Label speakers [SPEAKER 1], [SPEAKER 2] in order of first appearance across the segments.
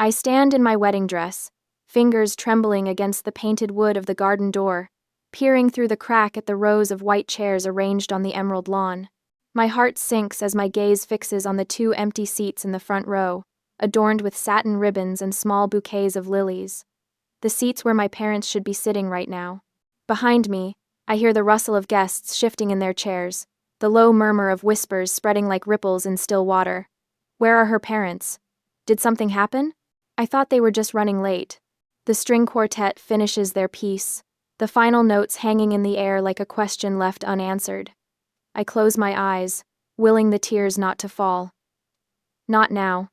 [SPEAKER 1] I stand in my wedding dress, fingers trembling against the painted wood of the garden door, peering through the crack at the rows of white chairs arranged on the emerald lawn. My heart sinks as my gaze fixes on the 2 empty seats in the front row, adorned with satin ribbons and small bouquets of lilies. The seats where my parents should be sitting right now. Behind me, I hear the rustle of guests shifting in their chairs, the low murmur of whispers spreading like ripples in still water. Where are her parents? Did something happen? I thought they were just running late. The string quartet finishes their piece, the final notes hanging in the air like a question left unanswered. I close my eyes, willing the tears not to fall. Not now.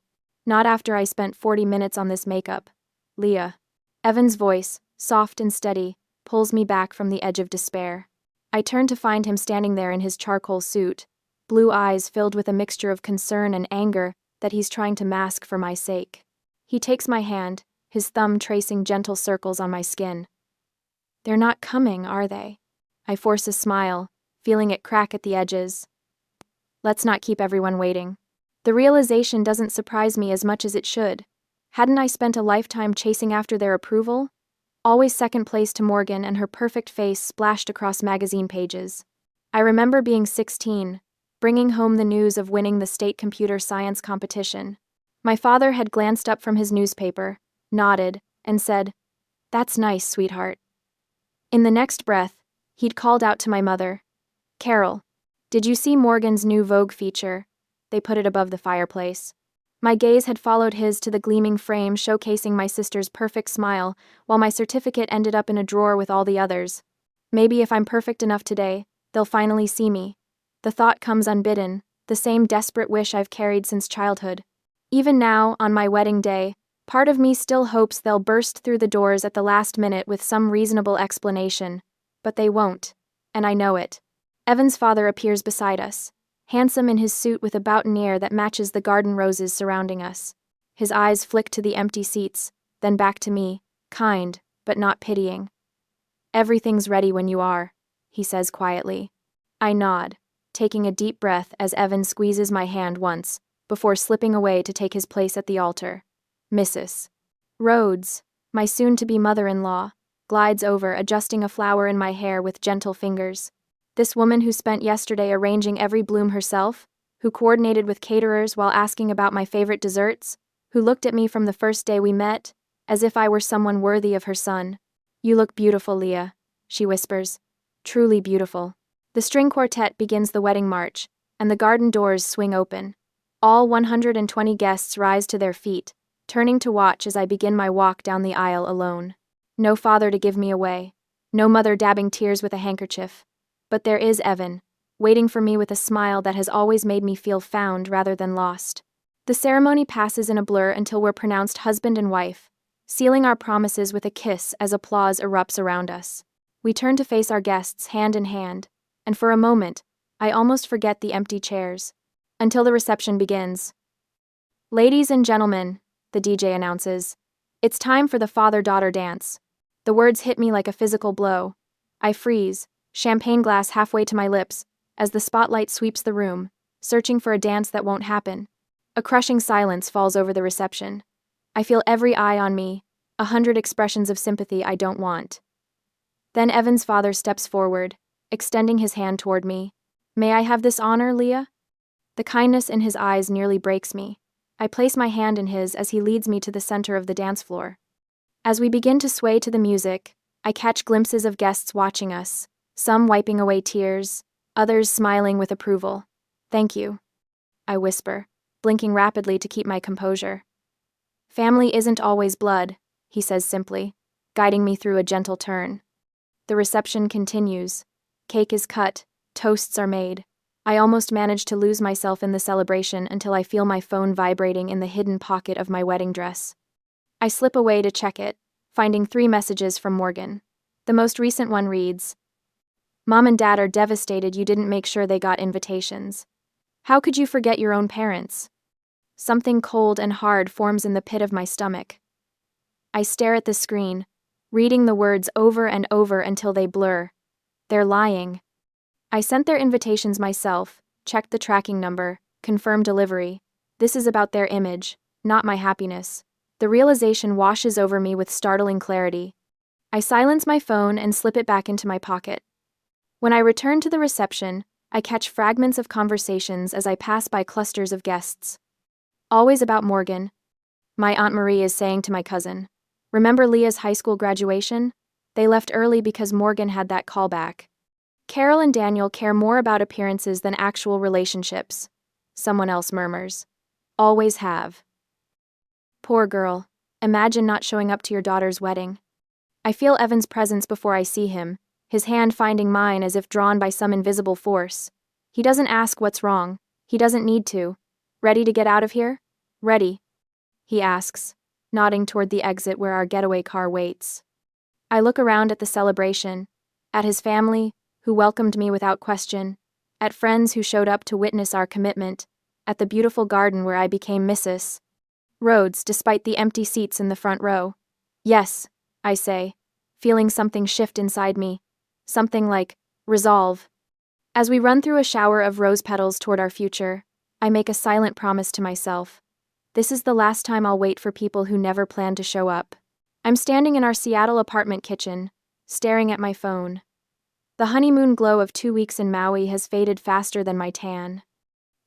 [SPEAKER 1] Not after I spent 40 minutes on this makeup. Leah. Evan's voice, soft and steady, pulls me back from the edge of despair. I turn to find him standing there in his charcoal suit, blue eyes filled with a mixture of concern and anger that he's trying to mask for my sake. He takes my hand, his thumb tracing gentle circles on my skin. They're not coming, are they? I force a smile, feeling it crack at the edges. Let's not keep everyone waiting. The realization doesn't surprise me as much as it should. Hadn't I spent a lifetime chasing after their approval? Always second place to Morgan and her perfect face splashed across magazine pages. I remember being 16, bringing home the news of winning the state computer science competition. My father had glanced up from his newspaper, nodded, and said, "That's nice, sweetheart." In the next breath, he'd called out to my mother, "Carol, did you see Morgan's new Vogue feature?" They put it above the fireplace. My gaze had followed his to the gleaming frame showcasing my sister's perfect smile, while my certificate ended up in a drawer with all the others. Maybe if I'm perfect enough today, they'll finally see me. The thought comes unbidden, the same desperate wish I've carried since childhood. Even now, on my wedding day, part of me still hopes they'll burst through the doors at the last minute with some reasonable explanation. But they won't, and I know it. Evan's father appears beside us, handsome in his suit with a boutonniere that matches the garden roses surrounding us. His eyes flick to the empty seats, then back to me, kind, but not pitying. "Everything's ready when you are," he says quietly. I nod, taking a deep breath as Evan squeezes my hand once, before slipping away to take his place at the altar. Mrs. Rhodes, my soon-to-be mother-in-law, glides over, adjusting a flower in my hair with gentle fingers. This woman who spent yesterday arranging every bloom herself, who coordinated with caterers while asking about my favorite desserts, who looked at me from the first day we met, as if I were someone worthy of her son. "You look beautiful, Leah," she whispers. "Truly beautiful." The string quartet begins the wedding march, and the garden doors swing open. All 120 guests rise to their feet, turning to watch as I begin my walk down the aisle alone. No father to give me away, no mother dabbing tears with a handkerchief. But there is Evan, waiting for me with a smile that has always made me feel found rather than lost. The ceremony passes in a blur until we're pronounced husband and wife, sealing our promises with a kiss as applause erupts around us. We turn to face our guests hand in hand, and for a moment, I almost forget the empty chairs. Until the reception begins. "Ladies and gentlemen," the DJ announces, "it's time for the father-daughter dance." The words hit me like a physical blow. I freeze, champagne glass halfway to my lips, as the spotlight sweeps the room, searching for a dance that won't happen. A crushing silence falls over the reception. I feel every eye on me, 100 expressions of sympathy I don't want. Then Evan's father steps forward, extending his hand toward me. "May I have this honor, Leah?" The kindness in his eyes nearly breaks me. I place my hand in his as he leads me to the center of the dance floor. As we begin to sway to the music, I catch glimpses of guests watching us, some wiping away tears, others smiling with approval. "Thank you," I whisper, blinking rapidly to keep my composure. "Family isn't always blood," he says simply, guiding me through a gentle turn. The reception continues. Cake is cut, toasts are made. I almost manage to lose myself in the celebration until I feel my phone vibrating in the hidden pocket of my wedding dress. I slip away to check it, finding 3 messages from Morgan. The most recent one reads, "Mom and Dad are devastated you didn't make sure they got invitations. How could you forget your own parents?" Something cold and hard forms in the pit of my stomach. I stare at the screen, reading the words over and over until they blur. They're lying. I sent their invitations myself, checked the tracking number, confirmed delivery. This is about their image, not my happiness. The realization washes over me with startling clarity. I silence my phone and slip it back into my pocket. When I return to the reception, I catch fragments of conversations as I pass by clusters of guests. Always about Morgan. My Aunt Marie is saying to my cousin, "Remember Leah's high school graduation? They left early because Morgan had that callback." Carol and Daniel care more about appearances than actual relationships. Someone else murmurs. Always have. Poor girl. Imagine not showing up to your daughter's wedding. I feel Evan's presence before I see him, his hand finding mine as if drawn by some invisible force. He doesn't ask what's wrong. He doesn't need to. Ready to get out of here? Ready, he asks, nodding toward the exit where our getaway car waits. I look around at the celebration, at his family, who welcomed me without question, at friends who showed up to witness our commitment, at the beautiful garden where I became Mrs. Rhodes despite the empty seats in the front row. Yes, I say, feeling something shift inside me, something like resolve. As we run through a shower of rose petals toward our future, I make a silent promise to myself. This is the last time I'll wait for people who never plan to show up. I'm standing in our Seattle apartment kitchen, staring at my phone. The honeymoon glow of 2 weeks in Maui has faded faster than my tan.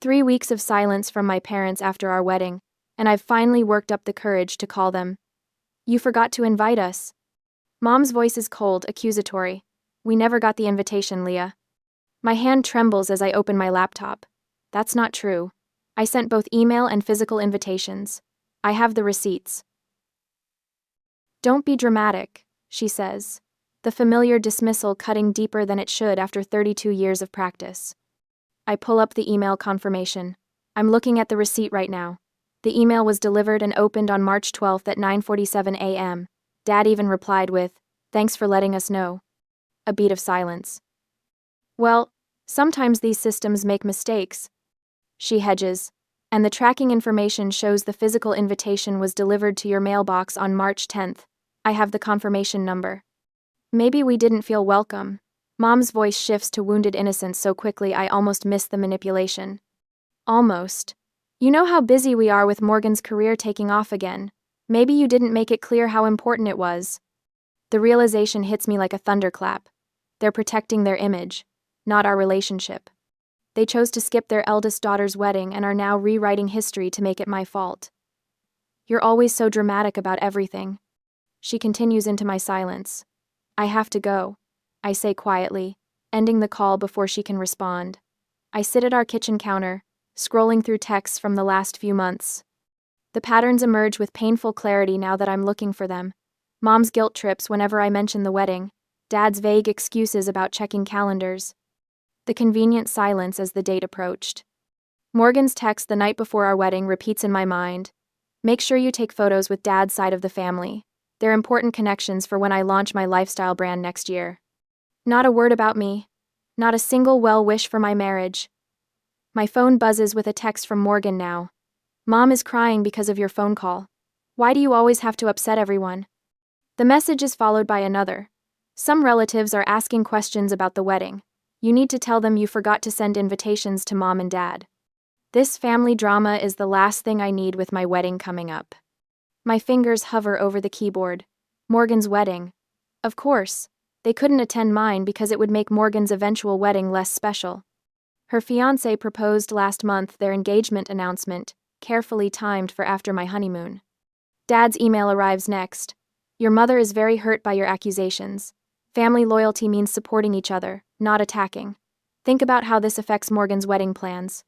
[SPEAKER 1] 3 weeks of silence from my parents after our wedding, and I've finally worked up the courage to call them. "You forgot to invite us." Mom's voice is cold, accusatory. "We never got the invitation, Leah." My hand trembles as I open my laptop. That's not true. I sent both email and physical invitations. I have the receipts. "Don't be dramatic," she says, the familiar dismissal cutting deeper than it should after 32 years of practice. I pull up the email confirmation. I'm looking at the receipt right now. The email was delivered and opened on March 12th at 9:47 a.m. Dad even replied with, "Thanks for letting us know." A beat of silence. "Well, sometimes these systems make mistakes." She hedges, "And the tracking information shows the physical invitation was delivered to your mailbox on March 10th. I have the confirmation number." "Maybe we didn't feel welcome." Mom's voice shifts to wounded innocence so quickly I almost miss the manipulation. "Almost. You know how busy we are with Morgan's career taking off again. Maybe you didn't make it clear how important it was." The realization hits me like a thunderclap. They're protecting their image, not our relationship. They chose to skip their eldest daughter's wedding and are now rewriting history to make it my fault. "You're always so dramatic about everything." She continues into my silence. "I have to go," I say quietly, ending the call before she can respond. I sit at our kitchen counter, scrolling through texts from the last few months. The patterns emerge with painful clarity now that I'm looking for them. Mom's guilt trips whenever I mention the wedding, Dad's vague excuses about checking calendars. The convenient silence as the date approached. Morgan's text the night before our wedding repeats in my mind. "Make sure you take photos with Dad's side of the family. They're important connections for when I launch my lifestyle brand next year." Not a word about me. Not a single well wish for my marriage. My phone buzzes with a text from Morgan now. "Mom is crying because of your phone call. Why do you always have to upset everyone?" The message is followed by another. "Some relatives are asking questions about the wedding. You need to tell them you forgot to send invitations to Mom and Dad." This family drama is the last thing I need with my wedding coming up. My fingers hover over the keyboard. Morgan's wedding. Of course, they couldn't attend mine because it would make Morgan's eventual wedding less special. Her fiancé proposed last month, their engagement announcement, carefully timed for after my honeymoon. Dad's email arrives next. "Your mother is very hurt by your accusations. Family loyalty means supporting each other, not attacking. Think about how this affects Morgan's wedding plans."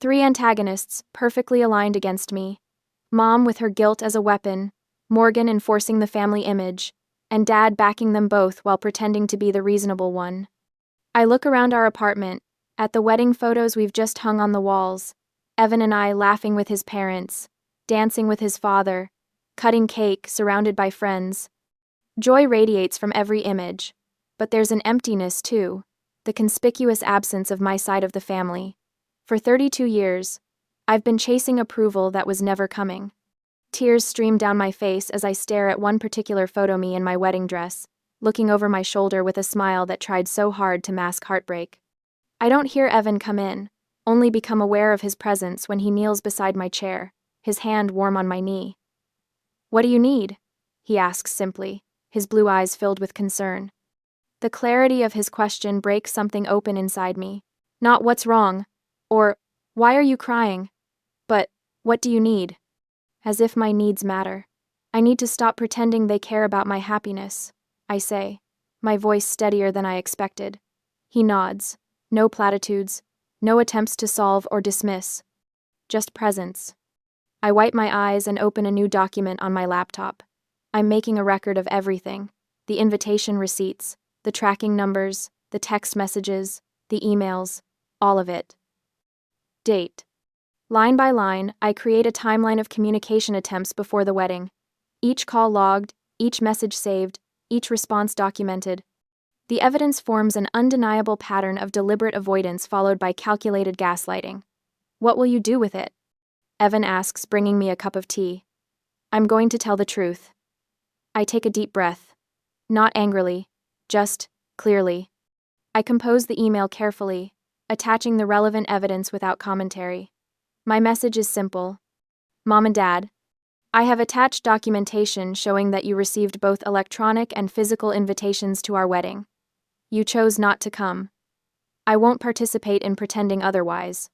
[SPEAKER 1] 3 antagonists, perfectly aligned against me. Mom with her guilt as a weapon, Morgan enforcing the family image, and Dad backing them both while pretending to be the reasonable one. I look around our apartment, at the wedding photos we've just hung on the walls. Evan and I laughing with his parents, dancing with his father, cutting cake, surrounded by friends. Joy radiates from every image, but there's an emptiness too, the conspicuous absence of my side of the family. For 32 years, I've been chasing approval that was never coming. Tears stream down my face as I stare at one particular photo me in my wedding dress, looking over my shoulder with a smile that tried so hard to mask heartbreak. I don't hear Evan come in, only become aware of his presence when he kneels beside my chair, his hand warm on my knee. What do you need? He asks simply, his blue eyes filled with concern. The clarity of his question breaks something open inside me. Not what's wrong, or why are you crying, but what do you need? As if my needs matter. I need to stop pretending they care about my happiness, I say, my voice steadier than I expected. He nods. No platitudes, no attempts to solve or dismiss. Just presence. I wipe my eyes and open a new document on my laptop. I'm making a record of everything. The invitation receipts, the tracking numbers, the text messages, the emails, all of it. Date. Line by line, I create a timeline of communication attempts before the wedding. Each call logged, each message saved, each response documented. The evidence forms an undeniable pattern of deliberate avoidance followed by calculated gaslighting. What will you do with it? Evan asks, bringing me a cup of tea. I'm going to tell the truth. I take a deep breath. Not angrily, just clearly. I compose the email carefully, attaching the relevant evidence without commentary. My message is simple. Mom and Dad, I have attached documentation showing that you received both electronic and physical invitations to our wedding. You chose not to come. I won't participate in pretending otherwise.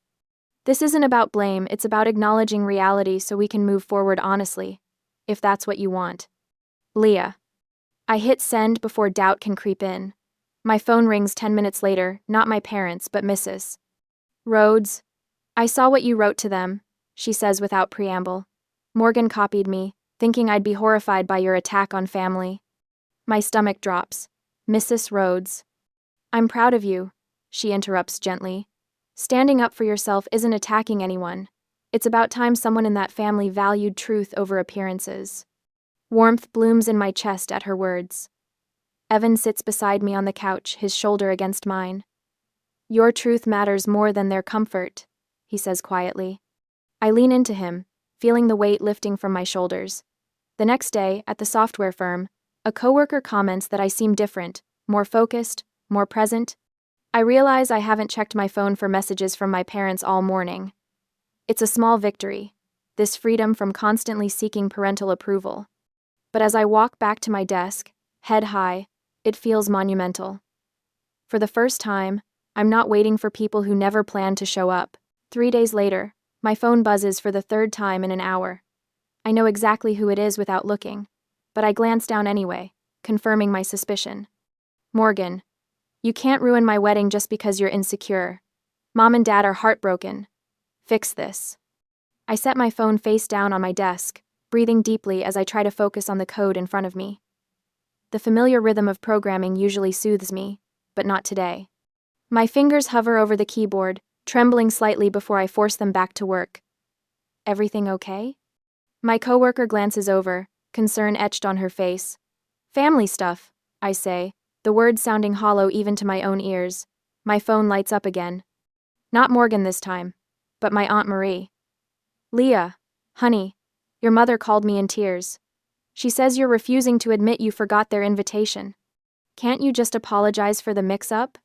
[SPEAKER 1] This isn't about blame, it's about acknowledging reality so we can move forward honestly, if that's what you want. Leah. I hit send before doubt can creep in. My phone rings 10 minutes later, not my parents, but Mrs. Rhodes. I saw what you wrote to them, she says without preamble. Morgan copied me, thinking I'd be horrified by your attack on family. My stomach drops. Mrs. Rhodes. I'm proud of you, she interrupts gently. Standing up for yourself isn't attacking anyone. It's about time someone in that family valued truth over appearances. Warmth blooms in my chest at her words. Evan sits beside me on the couch, his shoulder against mine. Your truth matters more than their comfort, he says quietly. I lean into him, feeling the weight lifting from my shoulders. The next day, at the software firm, a coworker comments that I seem different, more focused, more present. I realize I haven't checked my phone for messages from my parents all morning. It's a small victory, this freedom from constantly seeking parental approval. But as I walk back to my desk, head high, it feels monumental. For the first time, I'm not waiting for people who never planned to show up. 3 days later, my phone buzzes for the third time in an hour. I know exactly who it is without looking, but I glance down anyway, confirming my suspicion. Morgan. You can't ruin my wedding just because you're insecure. Mom and Dad are heartbroken. Fix this. I set my phone face down on my desk, breathing deeply as I try to focus on the code in front of me. The familiar rhythm of programming usually soothes me, but not today. My fingers hover over the keyboard, trembling slightly before I force them back to work. Everything okay? My coworker glances over, concern etched on her face. Family stuff, I say, the words sounding hollow even to my own ears. My phone lights up again. Not Morgan this time, but my Aunt Marie. Leah, honey, your mother called me in tears. She says you're refusing to admit you forgot their invitation. Can't you just apologize for the mix-up?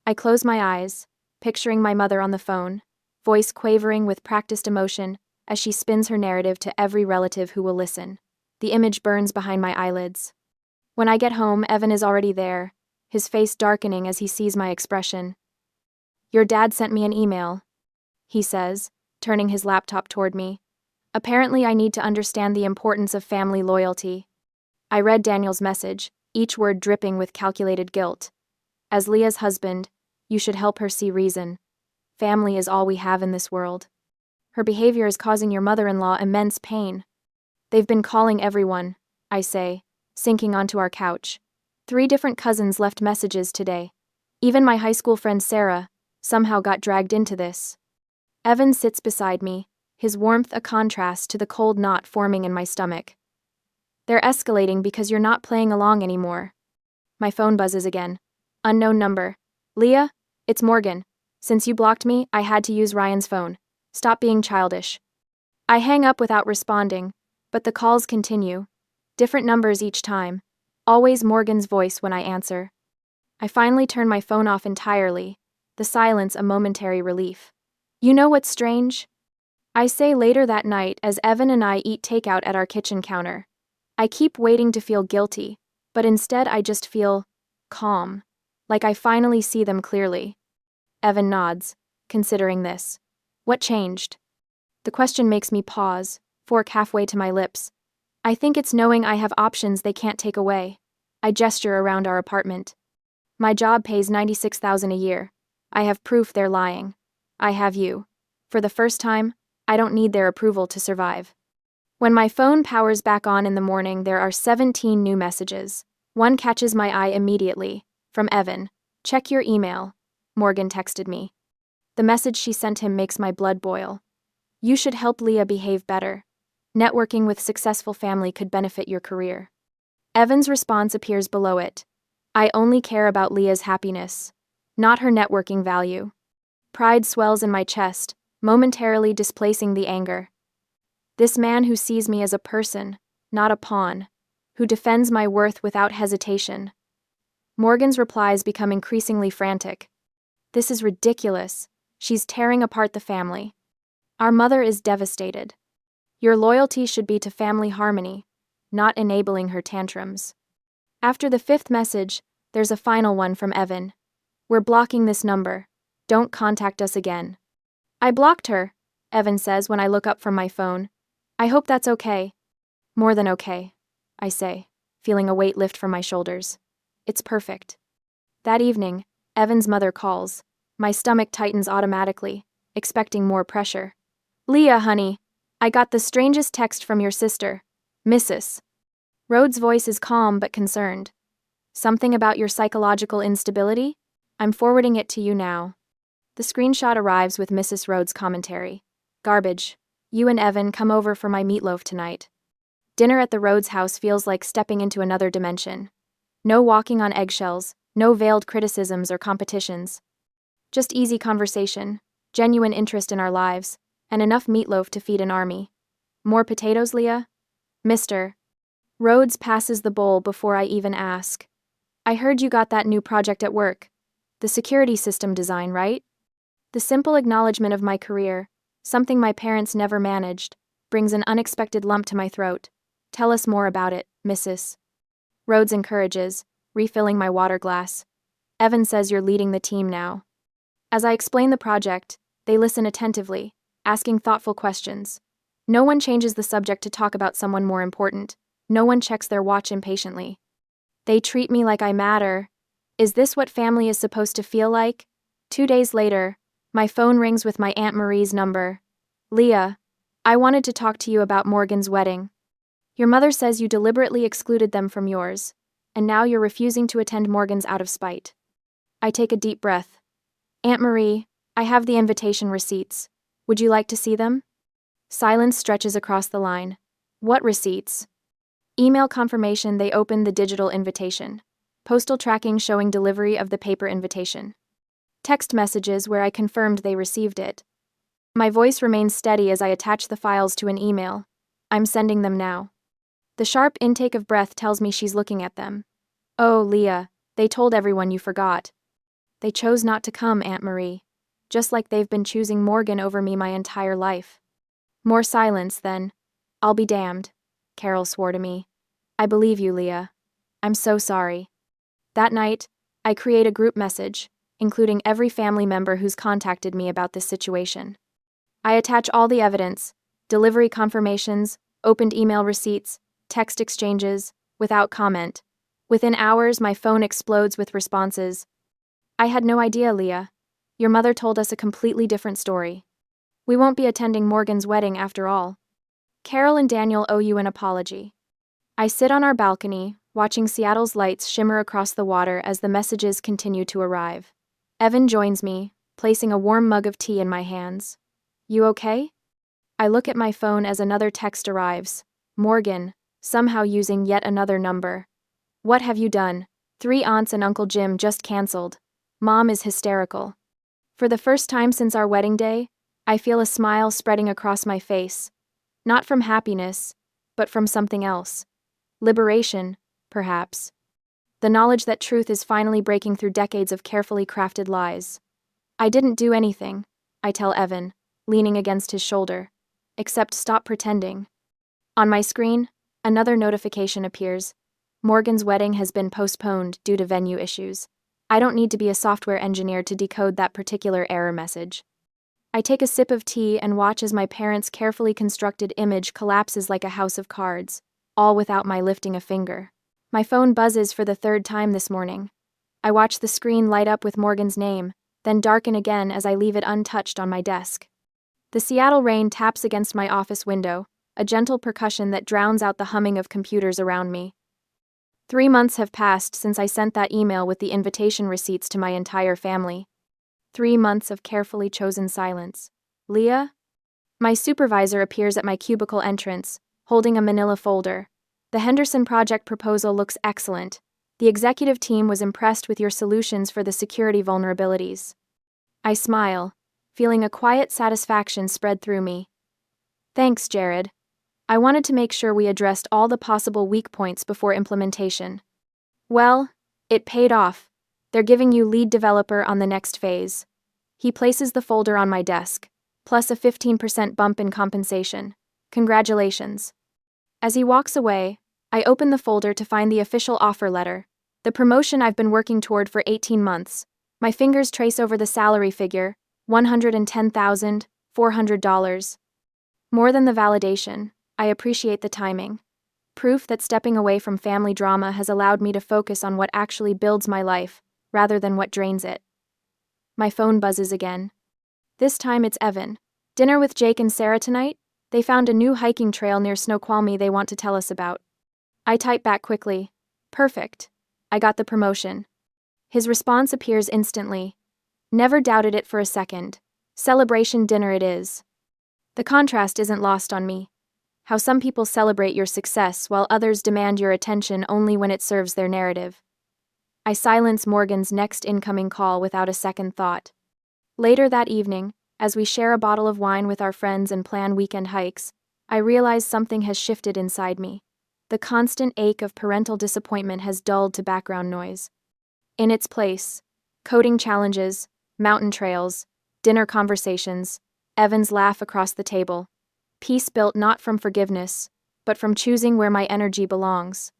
[SPEAKER 1] I close my eyes, picturing my mother on the phone, voice quavering with practiced emotion as she spins her narrative to every relative who will listen. The image burns behind my eyelids. When I get home, Evan is already there, his face darkening as he sees my expression. Your dad sent me an email, he says, turning his laptop toward me. Apparently, I need to understand the importance of family loyalty. I read Daniel's message, each word dripping with calculated guilt. As Leah's husband, you should help her see reason. Family is all we have in this world. Her behavior is causing your mother-in-law immense pain. They've been calling everyone, I say, sinking onto our couch. 3 different cousins left messages today. Even my high school friend Sarah somehow got dragged into this. Evan sits beside me, his warmth a contrast to the cold knot forming in my stomach. They're escalating because you're not playing along anymore. My phone buzzes again. Unknown number. Leah, it's Morgan. Since you blocked me, I had to use Ryan's phone. Stop being childish. I hang up without responding, but the calls continue. Different numbers each time. Always Morgan's voice when I answer. I finally turn my phone off entirely, the silence a momentary relief. You know what's strange? I say later that night as Evan and I eat takeout at our kitchen counter. I keep waiting to feel guilty, but instead I just feel calm, like I finally see them clearly. Evan nods, considering this. What changed? The question makes me pause, fork halfway to my lips. I think it's knowing I have options they can't take away. I gesture around our apartment. My job pays $96,000 a year. I have proof they're lying. I have you. For the first time, I don't need their approval to survive. When my phone powers back on in the morning, there are 17 new messages. One catches my eye immediately. From Evan. Check your email. Morgan texted me. The message she sent him makes my blood boil. You should help Leah behave better. Networking with successful family could benefit your career. Evan's response appears below it. I only care about Leah's happiness, not her networking value. Pride swells in my chest, momentarily displacing the anger. This man who sees me as a person, not a pawn, who defends my worth without hesitation. Morgan's replies become increasingly frantic. This is ridiculous. She's tearing apart the family. Our mother is devastated. Your loyalty should be to family harmony, not enabling her tantrums. After the 5th message, there's a final one from Evan. We're blocking this number. Don't contact us again. I blocked her, Evan says when I look up from my phone. I hope that's okay. More than okay, I say, feeling a weight lift from my shoulders. It's perfect. That evening, Evan's mother calls. My stomach tightens automatically, expecting more pressure. Leah, honey, I got the strangest text from your sister, Mrs. Rhodes' voice is calm but concerned. Something about your psychological instability? I'm forwarding it to you now. The screenshot arrives with Mrs. Rhodes' commentary. Garbage. You and Evan come over for my meatloaf tonight. Dinner at the Rhodes house feels like stepping into another dimension. No walking on eggshells, no veiled criticisms or competitions. Just easy conversation, genuine interest in our lives, and enough meatloaf to feed an army. More potatoes, Leah? Mr. Rhodes passes the bowl before I even ask. I heard you got that new project at work. The security system design, right? The simple acknowledgement of my career, something my parents never managed, brings an unexpected lump to my throat. Tell us more about it, Mrs. Rhodes encourages, refilling my water glass. Evan says you're leading the team now. As I explain the project, they listen attentively, asking thoughtful questions. No one changes the subject to talk about someone more important. No one checks their watch impatiently. They treat me like I matter. Is this what family is supposed to feel like? 2 days later, my phone rings with my Aunt Marie's number. Leah, I wanted to talk to you about Morgan's wedding. Your mother says you deliberately excluded them from yours, and now you're refusing to attend Morgan's out of spite. I take a deep breath. Aunt Marie, I have the invitation receipts. Would you like to see them? Silence stretches across the line. What receipts? Email confirmation they opened the digital invitation. Postal tracking showing delivery of the paper invitation. Text messages where I confirmed they received it. My voice remains steady as I attach the files to an email. I'm sending them now. The sharp intake of breath tells me she's looking at them. Oh, Leah, they told everyone you forgot. They chose not to come, Aunt Marie. Just like they've been choosing Morgan over me my entire life. More silence, then. I'll be damned, Carol swore to me. I believe you, Leah. I'm so sorry. That night, I create a group message, including every family member who's contacted me about this situation. I attach all the evidence, delivery confirmations, opened email receipts, text exchanges, without comment. Within hours, my phone explodes with responses. I had no idea, Leah. Your mother told us a completely different story. We won't be attending Morgan's wedding after all. Carol and Daniel owe you an apology. I sit on our balcony, watching Seattle's lights shimmer across the water as the messages continue to arrive. Evan joins me, placing a warm mug of tea in my hands. You okay? I look at my phone as another text arrives. Morgan, somehow using yet another number. What have you done? 3 aunts and Uncle Jim just canceled. Mom is hysterical. For the first time since our wedding day, I feel a smile spreading across my face. Not from happiness, but from something else. Liberation, perhaps. The knowledge that truth is finally breaking through decades of carefully crafted lies. I didn't do anything, I tell Evan, leaning against his shoulder. except stop pretending. On my screen, another notification appears. Morgan's wedding has been postponed due to venue issues. I don't need to be a software engineer to decode that particular error message. I take a sip of tea and watch as my parents' carefully constructed image collapses like a house of cards, all without my lifting a finger. My phone buzzes for the third time this morning. I watch the screen light up with Morgan's name, then darken again as I leave it untouched on my desk. The Seattle rain taps against my office window, a gentle percussion that drowns out the humming of computers around me. 3 months have passed since I sent that email with the invitation receipts to my entire family. 3 months of carefully chosen silence. Leah? My supervisor appears at my cubicle entrance, holding a manila folder. The Henderson project proposal looks excellent. The executive team was impressed with your solutions for the security vulnerabilities. I smile, feeling a quiet satisfaction spread through me. Thanks, Jared. I wanted to make sure we addressed all the possible weak points before implementation. Well, it paid off. They're giving you lead developer on the next phase. He places the folder on my desk, plus a 15% bump in compensation. Congratulations. As he walks away, I open the folder to find the official offer letter, the promotion I've been working toward for 18 months. My fingers trace over the salary figure, $110,400. More than the validation, I appreciate the timing. Proof that stepping away from family drama has allowed me to focus on what actually builds my life, rather than what drains it. My phone buzzes again. This time it's Evan. Dinner with Jake and Sarah tonight? They found a new hiking trail near Snoqualmie they want to tell us about. I type back quickly. Perfect. I got the promotion. His response appears instantly. Never doubted it for a second. Celebration dinner it is. The contrast isn't lost on me. How some people celebrate your success while others demand your attention only when it serves their narrative. I silence Morgan's next incoming call without a second thought. Later that evening, as we share a bottle of wine with our friends and plan weekend hikes, I realize something has shifted inside me. The constant ache of parental disappointment has dulled to background noise. In its place, coding challenges, mountain trails, dinner conversations, Evan's laugh across the table. Peace built not from forgiveness, but from choosing where my energy belongs.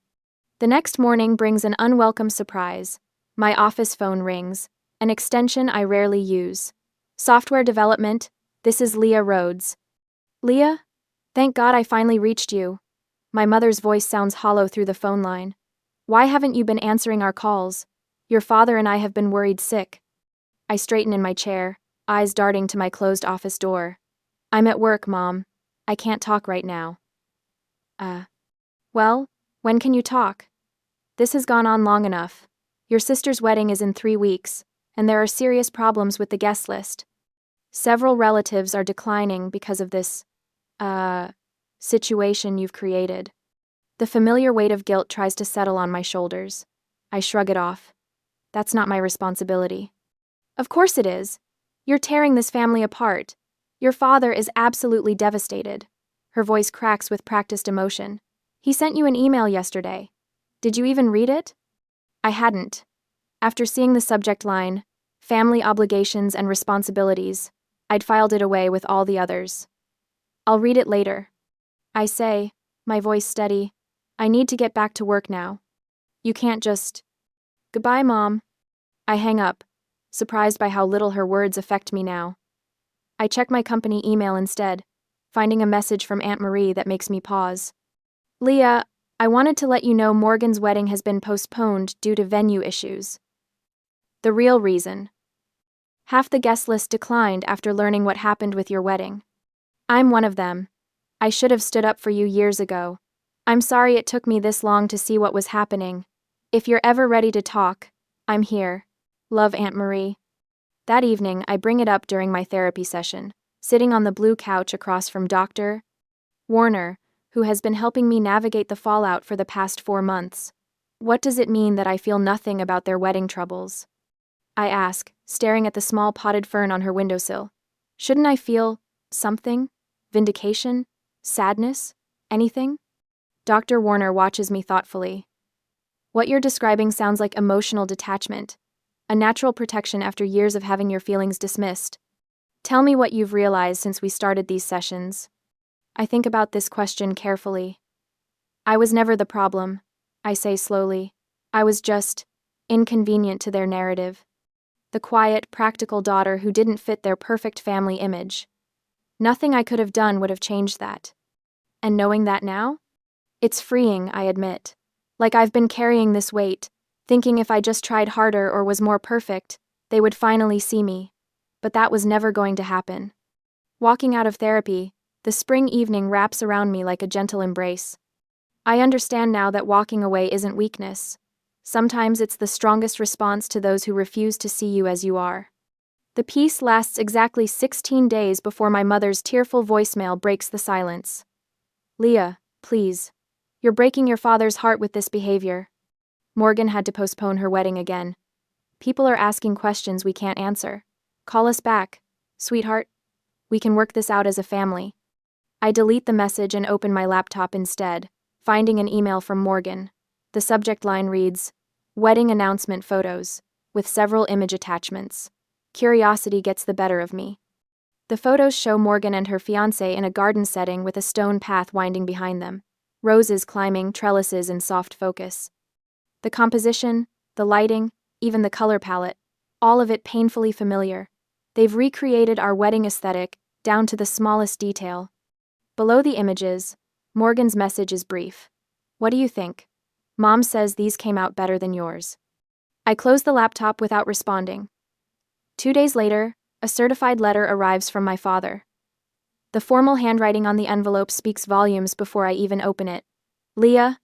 [SPEAKER 1] The next morning brings an unwelcome surprise. My office phone rings, an extension I rarely use. Software development, this is Leah Rhodes. Leah? Thank God I finally reached you. My mother's voice sounds hollow through the phone line. Why haven't you been answering our calls? Your father and I have been worried sick. I straighten in my chair, eyes darting to my closed office door. I'm at work, Mom. I can't talk right now. Well, when can you talk? This has gone on long enough. Your sister's wedding is in 3 weeks, and there are serious problems with the guest list. Several relatives are declining because of this, situation you've created. The familiar weight of guilt tries to settle on my shoulders. I shrug it off. That's not my responsibility. Of course it is. You're tearing this family apart. Your father is absolutely devastated. Her voice cracks with practiced emotion. He sent you an email yesterday. Did you even read it? I hadn't. After seeing the subject line, family obligations and responsibilities, I'd filed it away with all the others. I'll read it later. I say, my voice steady. I need to get back to work now. You can't just... Goodbye, Mom. I hang up, surprised by how little her words affect me now. I check my company email instead, finding a message from Aunt Marie that makes me pause. Leah, I wanted to let you know Morgan's wedding has been postponed due to venue issues. The real reason. Half the guest list declined after learning what happened with your wedding. I'm one of them. I should have stood up for you years ago. I'm sorry it took me this long to see what was happening. If you're ever ready to talk, I'm here. Love, Aunt Marie. That evening, I bring it up during my therapy session, sitting on the blue couch across from Dr. Warner, who has been helping me navigate the fallout for the past 4 months. What does it mean that I feel nothing about their wedding troubles? I ask, staring at the small potted fern on her windowsill. Shouldn't I feel something? Vindication? Sadness? Anything? Dr. Warner watches me thoughtfully. What you're describing sounds like emotional detachment, a natural protection after years of having your feelings dismissed. Tell me what you've realized since we started these sessions. I think about this question carefully. I was never the problem, I say slowly. I was just inconvenient to their narrative. The quiet, practical daughter who didn't fit their perfect family image. Nothing I could have done would have changed that. And knowing that now? It's freeing, I admit. Like I've been carrying this weight, thinking if I just tried harder or was more perfect, they would finally see me. But that was never going to happen. Walking out of therapy, the spring evening wraps around me like a gentle embrace. I understand now that walking away isn't weakness. Sometimes it's the strongest response to those who refuse to see you as you are. The peace lasts exactly 16 days before my mother's tearful voicemail breaks the silence. Leah, please. You're breaking your father's heart with this behavior. Morgan had to postpone her wedding again. People are asking questions we can't answer. Call us back, sweetheart. We can work this out as a family. I delete the message and open my laptop instead, finding an email from Morgan. The subject line reads, "Wedding announcement photos," with several image attachments. Curiosity gets the better of me. The photos show Morgan and her fiancé in a garden setting with a stone path winding behind them, roses climbing, trellises in soft focus. The composition, the lighting, even the color palette, all of it painfully familiar. They've recreated our wedding aesthetic, down to the smallest detail. Below the images, Morgan's message is brief. What do you think? Mom says these came out better than yours. I close the laptop without responding. 2 days later, a certified letter arrives from my father. The formal handwriting on the envelope speaks volumes before I even open it. Leah,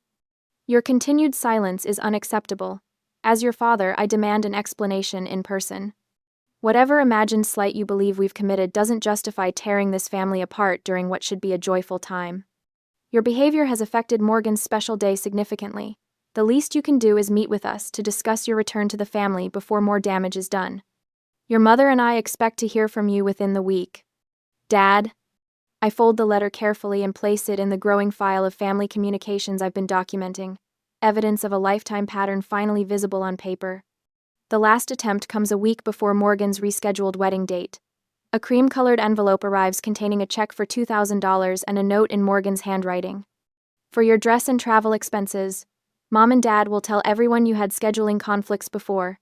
[SPEAKER 1] your continued silence is unacceptable. As your father, I demand an explanation in person. Whatever imagined slight you believe we've committed doesn't justify tearing this family apart during what should be a joyful time. Your behavior has affected Morgan's special day significantly. The least you can do is meet with us to discuss your return to the family before more damage is done. Your mother and I expect to hear from you within the week. Dad. I fold the letter carefully and place it in the growing file of family communications I've been documenting, evidence of a lifetime pattern finally visible on paper. The last attempt comes a week before Morgan's rescheduled wedding date. A cream-colored envelope arrives containing a check for $2,000 and a note in Morgan's handwriting. For your dress and travel expenses, Mom and Dad will tell everyone you had scheduling conflicts before.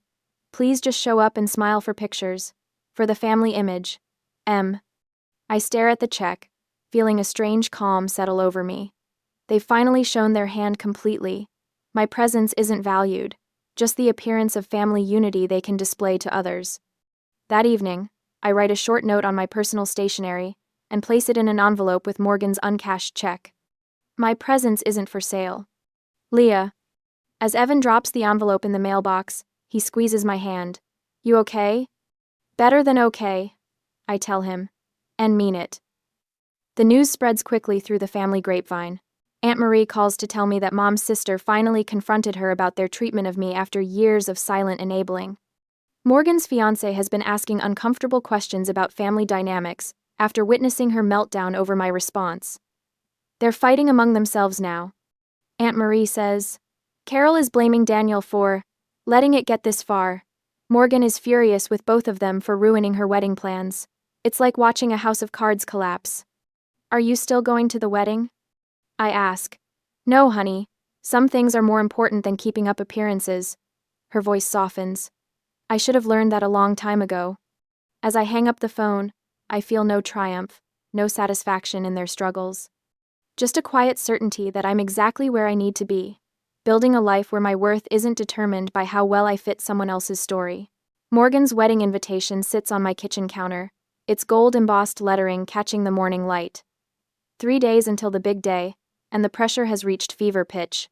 [SPEAKER 1] Please just show up and smile for pictures. For the family image. M. I stare at the check, feeling a strange calm settle over me. They've finally shown their hand completely. My presence isn't valued, just the appearance of family unity they can display to others. That evening, I write a short note on my personal stationery and place it in an envelope with Morgan's uncashed check. My presence isn't for sale. Leah. As Evan drops the envelope in the mailbox, he squeezes my hand. You okay? Better than okay, I tell him, and mean it. The news spreads quickly through the family grapevine. Aunt Marie calls to tell me that Mom's sister finally confronted her about their treatment of me after years of silent enabling. Morgan's fiancé has been asking uncomfortable questions about family dynamics after witnessing her meltdown over my response. They're fighting among themselves now. Aunt Marie says, Carol is blaming Daniel for letting it get this far. Morgan is furious with both of them for ruining her wedding plans. It's like watching a house of cards collapse. Are you still going to the wedding? I ask. No, honey. Some things are more important than keeping up appearances. Her voice softens. I should have learned that a long time ago. As I hang up the phone, I feel no triumph, no satisfaction in their struggles. Just a quiet certainty that I'm exactly where I need to be, building a life where my worth isn't determined by how well I fit someone else's story. Morgan's wedding invitation sits on my kitchen counter, its gold-embossed lettering catching the morning light. 3 days until the big day, and the pressure has reached fever pitch.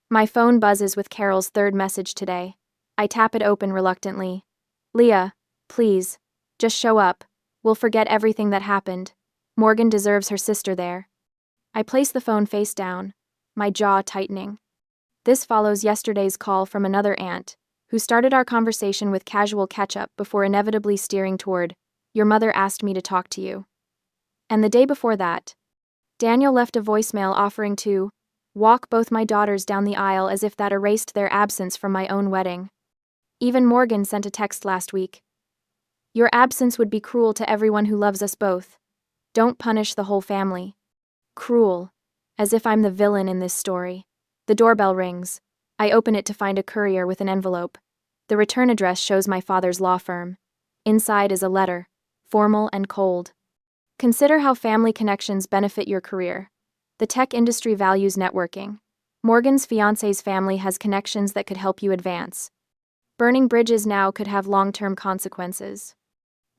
[SPEAKER 1] My phone buzzes with Carol's third message today. I tap it open reluctantly. Leah, please, just show up. We'll forget everything that happened. Morgan deserves her sister there. I place the phone face down, my jaw tightening. This follows yesterday's call from another aunt, who started our conversation with casual catch-up before inevitably steering toward, your mother asked me to talk to you. And the day before that, Daniel left a voicemail offering to walk both my daughters down the aisle as if that erased their absence from my own wedding. Even Morgan sent a text last week. Your absence would be cruel to everyone who loves us both. Don't punish the whole family. Cruel. As if I'm the villain in this story. The doorbell rings. I open it to find a courier with an envelope. The return address shows my father's law firm. Inside is a letter, formal and cold. Consider how family connections benefit your career. The tech industry values networking. Morgan's fiancé's family has connections that could help you advance. Burning bridges now could have long-term consequences.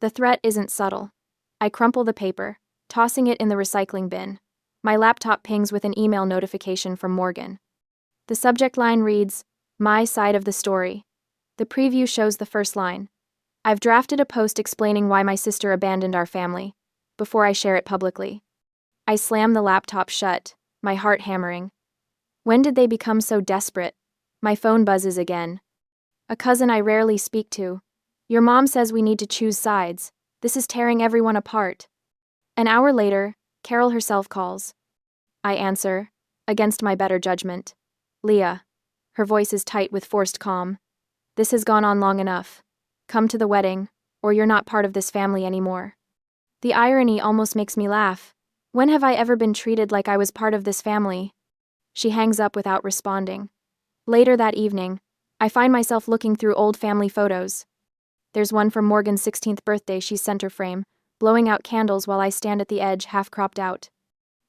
[SPEAKER 1] The threat isn't subtle. I crumple the paper, tossing it in the recycling bin. My laptop pings with an email notification from Morgan. The subject line reads, "My side of the story." The preview shows the first line. I've drafted a post explaining why my sister abandoned our family, before I share it publicly. I slam the laptop shut, my heart hammering. When did they become so desperate? My phone buzzes again. A cousin I rarely speak to. Your mom says we need to choose sides. This is tearing everyone apart. An hour later, Carol herself calls. I answer, against my better judgment. Leah. Her voice is tight with forced calm. This has gone on long enough. Come to the wedding, or you're not part of this family anymore. The irony almost makes me laugh. When have I ever been treated like I was part of this family? She hangs up without responding. Later that evening, I find myself looking through old family photos. There's one from Morgan's 16th birthday she's center frame, blowing out candles while I stand at the edge half cropped out.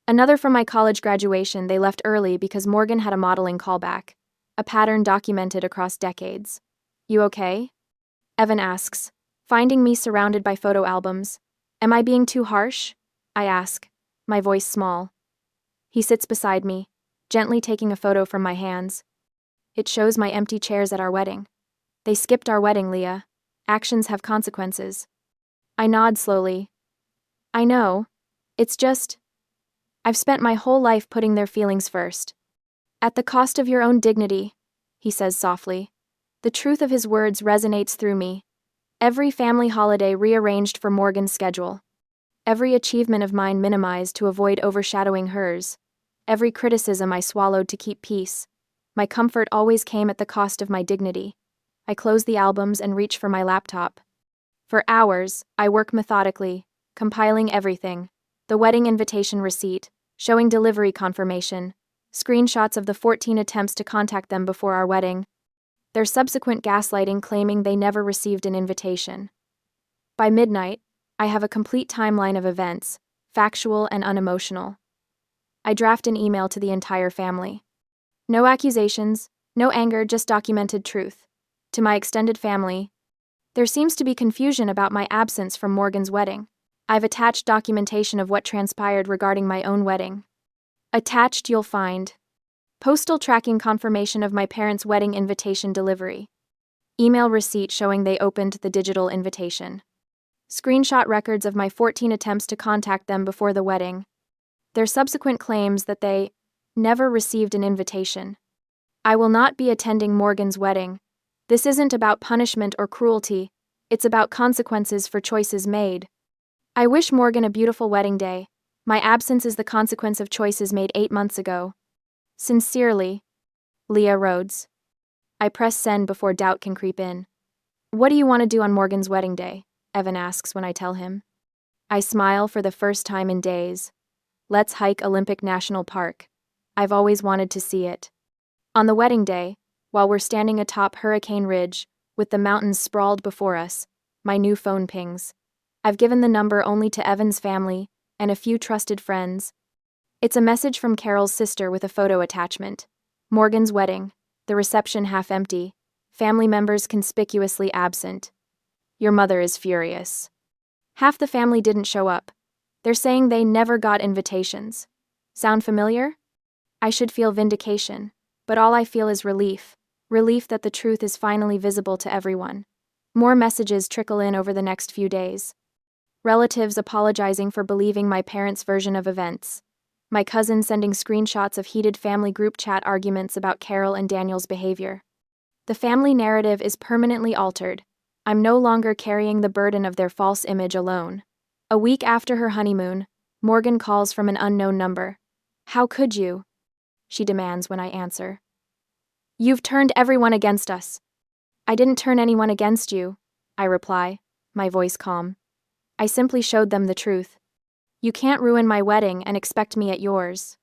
[SPEAKER 1] Another from my college graduation they left early because Morgan had a modeling callback, a pattern documented across decades. You okay? Evan asks, finding me surrounded by photo albums. Am I being too harsh? I ask, my voice small. He sits beside me, gently taking a photo from my hands. It shows my empty chairs at our wedding. They skipped our wedding, Leah. Actions have consequences. I nod slowly. I know. It's just, I've spent my whole life putting their feelings first. At the cost of your own dignity, he says softly. The truth of his words resonates through me. Every family holiday rearranged for Morgan's schedule. Every achievement of mine minimized to avoid overshadowing hers. Every criticism I swallowed to keep peace. My comfort always came at the cost of my dignity. I close the albums and reach for my laptop. For hours, I work methodically, compiling everything. The wedding invitation receipt, showing delivery confirmation, screenshots of the 14 attempts to contact them before our wedding, their subsequent gaslighting claiming they never received an invitation. By midnight, I have a complete timeline of events, factual and unemotional. I draft an email to the entire family. No accusations, no anger, just documented truth. To my extended family, there seems to be confusion about my absence from Morgan's wedding. I've attached documentation of what transpired regarding my own wedding. Attached you'll find postal tracking confirmation of my parents' wedding invitation delivery. Email receipt showing they opened the digital invitation. Screenshot records of my 14 attempts to contact them before the wedding. Their subsequent claims that they never received an invitation. I will not be attending Morgan's wedding. This isn't about punishment or cruelty. It's about consequences for choices made. I wish Morgan a beautiful wedding day. My absence is the consequence of choices made 8 months ago. Sincerely, Leah Rhodes. I press send before doubt can creep in. What do you want to do on Morgan's wedding day? Evan asks when I tell him. I smile for the first time in days. Let's hike Olympic National Park. I've always wanted to see it. On the wedding day, while we're standing atop Hurricane Ridge, with the mountains sprawled before us, my new phone pings. I've given the number only to Evan's family and a few trusted friends. It's a message from Carol's sister with a photo attachment. Morgan's wedding, the reception half empty, family members conspicuously absent. Your mother is furious. Half the family didn't show up. They're saying they never got invitations. Sound familiar? I should feel vindication, but all I feel is relief. Relief that the truth is finally visible to everyone. More messages trickle in over the next few days. Relatives apologizing for believing my parents' version of events. My cousin sending screenshots of heated family group chat arguments about Carol and Daniel's behavior. The family narrative is permanently altered. I'm no longer carrying the burden of their false image alone. A week after her honeymoon, Morgan calls from an unknown number. How could you? She demands when I answer. You've turned everyone against us. I didn't turn anyone against you, I reply, my voice calm. I simply showed them the truth. You can't ruin my wedding and expect me at yours.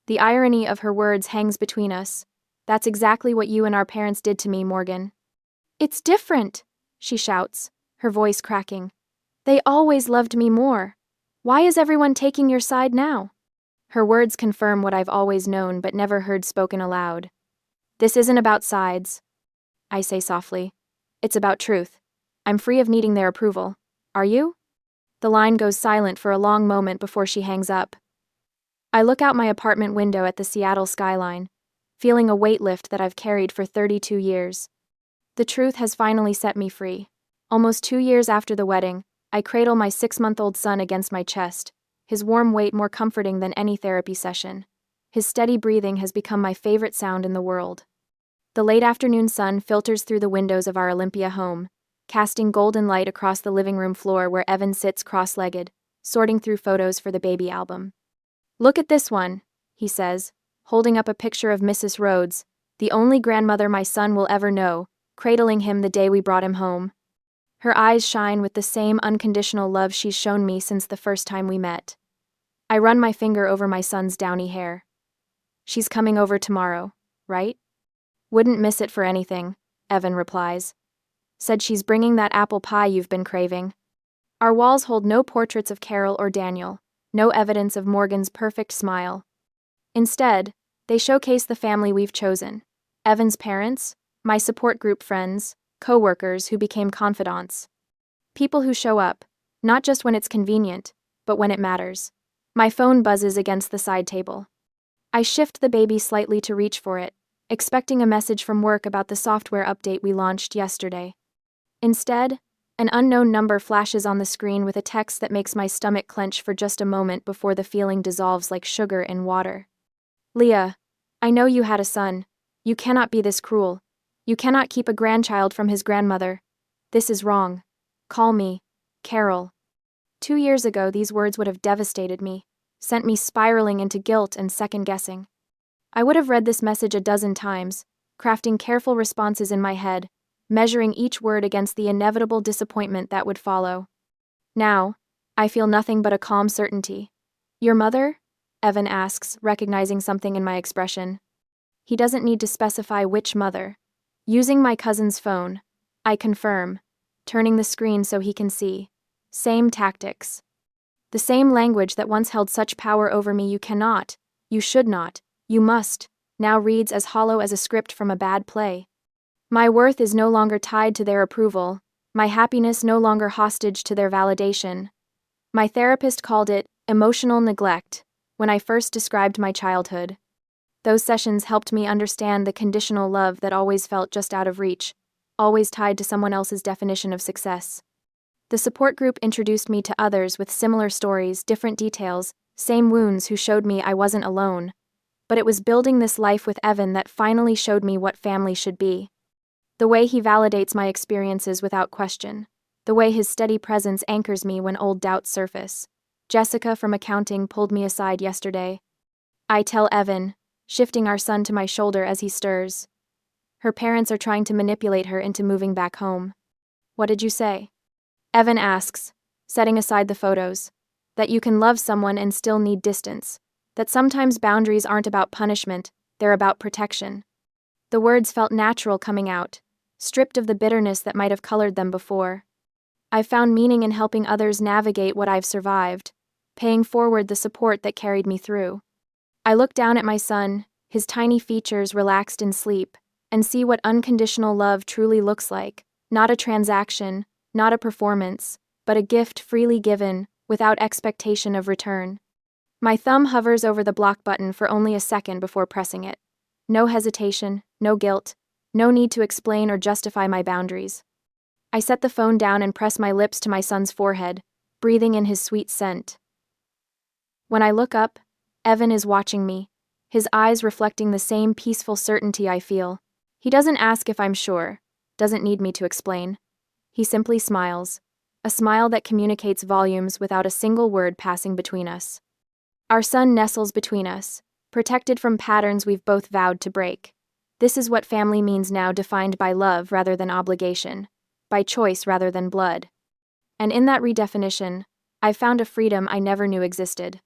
[SPEAKER 1] The irony of her words hangs between us. That's exactly what you and our parents did to me, Morgan. It's different, she shouts, her voice cracking. They always loved me more. Why is everyone taking your side now? Her words confirm what I've always known but never heard spoken aloud. This isn't about sides, I say softly. It's about truth. I'm free of needing their approval. Are you? The line goes silent for a long moment before she hangs up. I look out my apartment window at the Seattle skyline, feeling a weight lift that I've carried for 32 years. The truth has finally set me free. Almost 2 years after the wedding, I cradle my 6-month-old son against my chest, his warm weight more comforting than any therapy session. His steady breathing has become my favorite sound in the world. The late afternoon sun filters through the windows of our Olympia home, casting golden light across the living room floor where Evan sits cross-legged, sorting through photos for the baby album. Look at this one, he says, holding up a picture of Mrs. Rhodes, the only grandmother my son will ever know, cradling him the day we brought him home. Her eyes shine with the same unconditional love she's shown me since the first time we met. I run my finger over my son's downy hair. She's coming over tomorrow, right? Wouldn't miss it for anything, Evan replies. Said she's bringing that apple pie you've been craving. Our walls hold no portraits of Carol or Daniel, no evidence of Morgan's perfect smile. Instead, they showcase the family we've chosen. Evan's parents, my support group friends, co-workers who became confidants. People who show up, not just when it's convenient, but when it matters. My phone buzzes against the side table. I shift the baby slightly to reach for it, expecting a message from work about the software update we launched yesterday. Instead, an unknown number flashes on the screen with a text that makes my stomach clench for just a moment before the feeling dissolves like sugar in water. Leah, I know you had a son. You cannot be this cruel. You cannot keep a grandchild from his grandmother. This is wrong. Call me Carol. 2 years ago, these words would have devastated me, sent me spiraling into guilt and second-guessing. I would have read this message a dozen times, crafting careful responses in my head, measuring each word against the inevitable disappointment that would follow. Now, I feel nothing but a calm certainty. Your mother? Evan asks, recognizing something in my expression. He doesn't need to specify which mother. Using my cousin's phone, I confirm, turning the screen so he can see. Same tactics. The same language that once held such power over me. You cannot, you should not, you must, now reads as hollow as a script from a bad play. My worth is no longer tied to their approval, my happiness no longer hostage to their validation. My therapist called it emotional neglect when I first described my childhood. Those sessions helped me understand the conditional love that always felt just out of reach, always tied to someone else's definition of success. The support group introduced me to others with similar stories, different details, same wounds who showed me I wasn't alone. But it was building this life with Evan that finally showed me what family should be. The way he validates my experiences without question. The way his steady presence anchors me when old doubts surface. Jessica from accounting pulled me aside yesterday. I tell Evan, shifting our son to my shoulder as he stirs. Her parents are trying to manipulate her into moving back home. What did you say? Evan asks, setting aside the photos. That you can love someone and still need distance. That sometimes boundaries aren't about punishment, they're about protection. The words felt natural coming out, stripped of the bitterness that might have colored them before. I've found meaning in helping others navigate what I've survived, paying forward the support that carried me through. I look down at my son, his tiny features relaxed in sleep, and see what unconditional love truly looks like. Not a transaction, not a performance, but a gift freely given, without expectation of return. My thumb hovers over the block button for only a second before pressing it. No hesitation, no guilt, no need to explain or justify my boundaries. I set the phone down and press my lips to my son's forehead, breathing in his sweet scent. When I look up, Evan is watching me, his eyes reflecting the same peaceful certainty I feel. He doesn't ask if I'm sure, doesn't need me to explain. He simply smiles, a smile that communicates volumes without a single word passing between us. Our son nestles between us, protected from patterns we've both vowed to break. This is what family means now, defined by love rather than obligation, by choice rather than blood. And in that redefinition, I found a freedom I never knew existed.